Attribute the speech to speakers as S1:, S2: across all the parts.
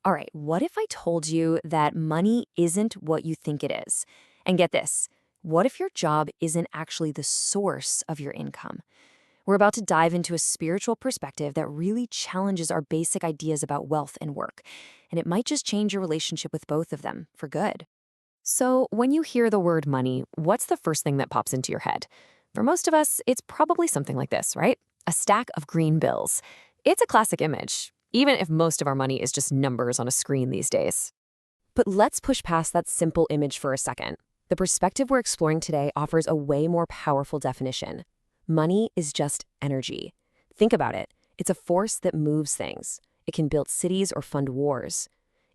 S1: All right, what if I told you that money isn't what you think it is? And get this, what if your job isn't actually the source of your income? We're about to dive into a spiritual perspective that really challenges our basic ideas about wealth and work, and it might just change your relationship with both of them for good. So, when you hear the word money, what's the first thing that pops into your head? For most of us, it's probably something like this, right? A stack of green bills. It's a classic image, even if most of our money is just numbers on a screen these days. But let's push past that simple image for a second. The perspective we're exploring today offers a way more powerful definition. Money is just energy. Think about it. It's a force that moves things. It can build cities or fund wars.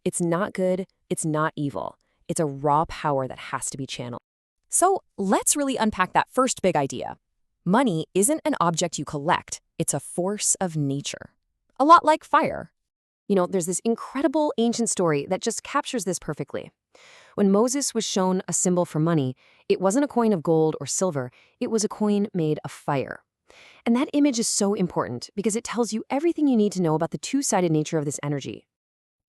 S1: It's not good, it's not evil. It's a raw power that has to be channeled. So let's really unpack that first big idea. Money isn't an object you collect, it's a force of nature. A lot like fire. There's this incredible ancient story that just captures this perfectly. When Moses was shown a symbol for money, it wasn't a coin of gold or silver, it was a coin made of fire. And that image is so important because it tells you everything you need to know about the two-sided nature of this energy.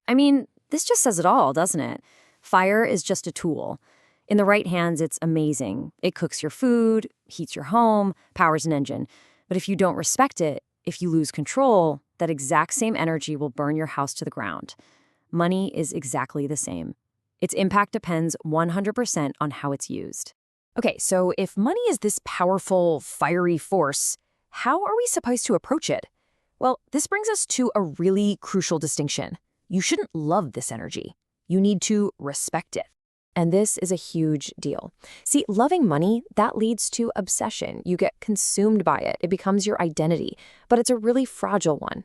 S1: I mean, this just says it all, doesn't it? Fire is just a tool. In the right hands, it's amazing. It cooks your food, heats your home, powers an engine. But if you don't respect it, if you lose control, that exact same energy will burn your house to the ground. Money is exactly the same. Its impact depends 100% on how it's used. Okay, so if money is this powerful, fiery force, how are we supposed to approach it? Well, this brings us to a really crucial distinction. You shouldn't love this energy. You need to respect it. And this is a huge deal. See, loving money, that leads to obsession. You get consumed by it. It becomes your identity. But it's a really fragile one.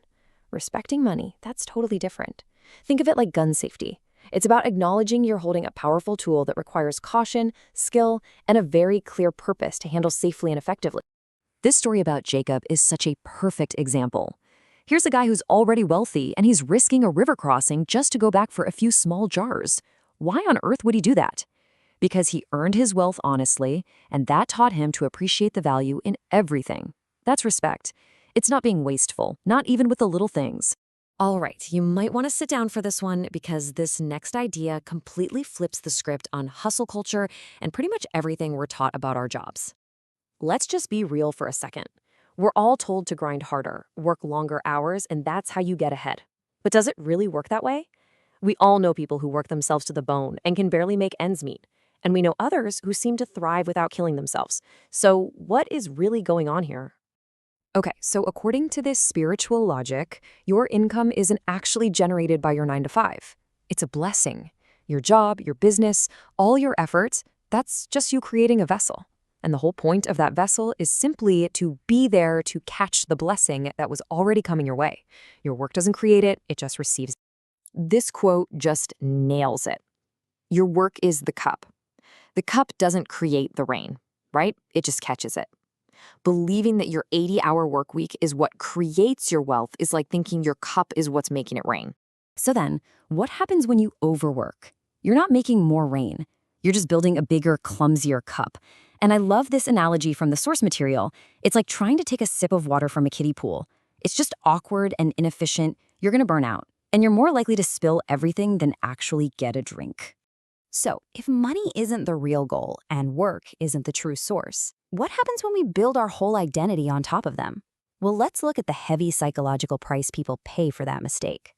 S1: Respecting money, that's totally different. Think of it like gun safety. It's about acknowledging you're holding a powerful tool that requires caution, skill, and a very clear purpose to handle safely and effectively. This story about Jacob is such a perfect example. Here's a guy who's already wealthy, and he's risking a river crossing just to go back for a few small jars. Why on earth would he do that? Because he earned his wealth honestly, and that taught him to appreciate the value in everything. That's respect. It's not being wasteful, not even with the little things. All right, you might want to sit down for this one because this next idea completely flips the script on hustle culture and pretty much everything we're taught about our jobs. Let's just be real for a second. We're all told to grind harder, work longer hours, and that's how you get ahead. But does it really work that way? We all know people who work themselves to the bone and can barely make ends meet. And we know others who seem to thrive without killing themselves. So what is really going on here? Okay, so according to this spiritual logic, your income isn't actually generated by your 9 to 5. It's a blessing. Your job, your business, all your efforts, that's just you creating a vessel. And the whole point of that vessel is simply to be there to catch the blessing that was already coming your way. Your work doesn't create it, it just receives it. This quote just nails it. Your work is the cup. The cup doesn't create the rain, right? It just catches it. Believing that your 80-hour work week is what creates your wealth is like thinking your cup is what's making it rain. So then, what happens when you overwork? You're not making more rain. You're just building a bigger, clumsier cup. And I love this analogy from the source material. It's like trying to take a sip of water from a kiddie pool. It's just awkward and inefficient. You're going to burn out. And you're more likely to spill everything than actually get a drink. So, if money isn't the real goal and work isn't the true source, what happens when we build our whole identity on top of them? Well, let's look at the heavy psychological price people pay for that mistake.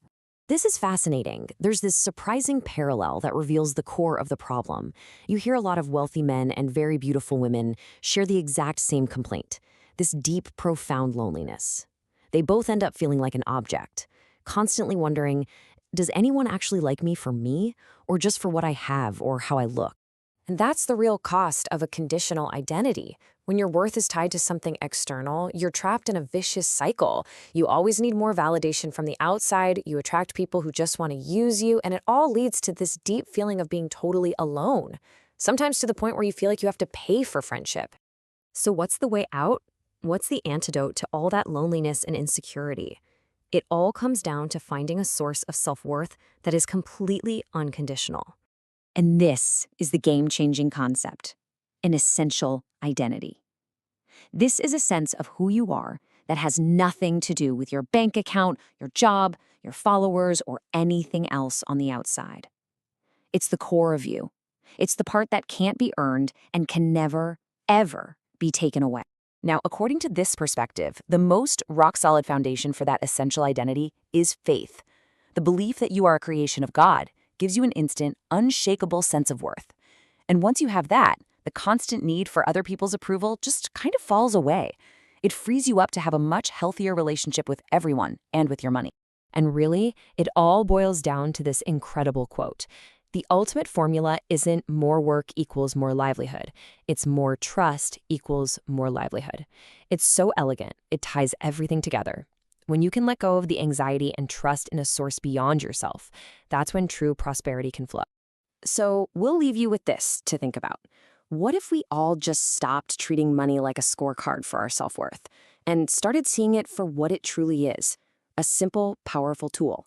S1: This is fascinating. There's this surprising parallel that reveals the core of the problem. You hear a lot of wealthy men and very beautiful women share the exact same complaint, this deep, profound loneliness. They both end up feeling like an object, constantly wondering, does anyone actually like me for me, or just for what I have or how I look? And that's the real cost of a conditional identity. When your worth is tied to something external, you're trapped in a vicious cycle. You always need more validation from the outside, you attract people who just want to use you, and it all leads to this deep feeling of being totally alone, sometimes to the point where you feel like you have to pay for friendship. So what's the way out? What's the antidote to all that loneliness and insecurity? It all comes down to finding a source of self-worth that is completely unconditional. And this is the game-changing concept, an essential identity. This is a sense of who you are that has nothing to do with your bank account, your job, your followers, or anything else on the outside. It's the core of you. It's the part that can't be earned and can never, ever be taken away. Now, according to this perspective, the most rock-solid foundation for that essential identity is faith. The belief that you are a creation of God gives you an instant, unshakable sense of worth. And once you have that, the constant need for other people's approval just kind of falls away. It frees you up to have a much healthier relationship with everyone and with your money. And really, it all boils down to this incredible quote. The ultimate formula isn't more work equals more livelihood. It's more trust equals more livelihood. It's so elegant. It ties everything together. When you can let go of the anxiety and trust in a source beyond yourself, that's when true prosperity can flow. So we'll leave you with this to think about. What if we all just stopped treating money like a scorecard for our self-worth and started seeing it for what it truly is? A simple, powerful tool.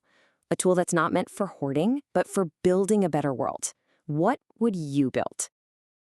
S1: A tool that's not meant for hoarding, but for building a better world. What would you build?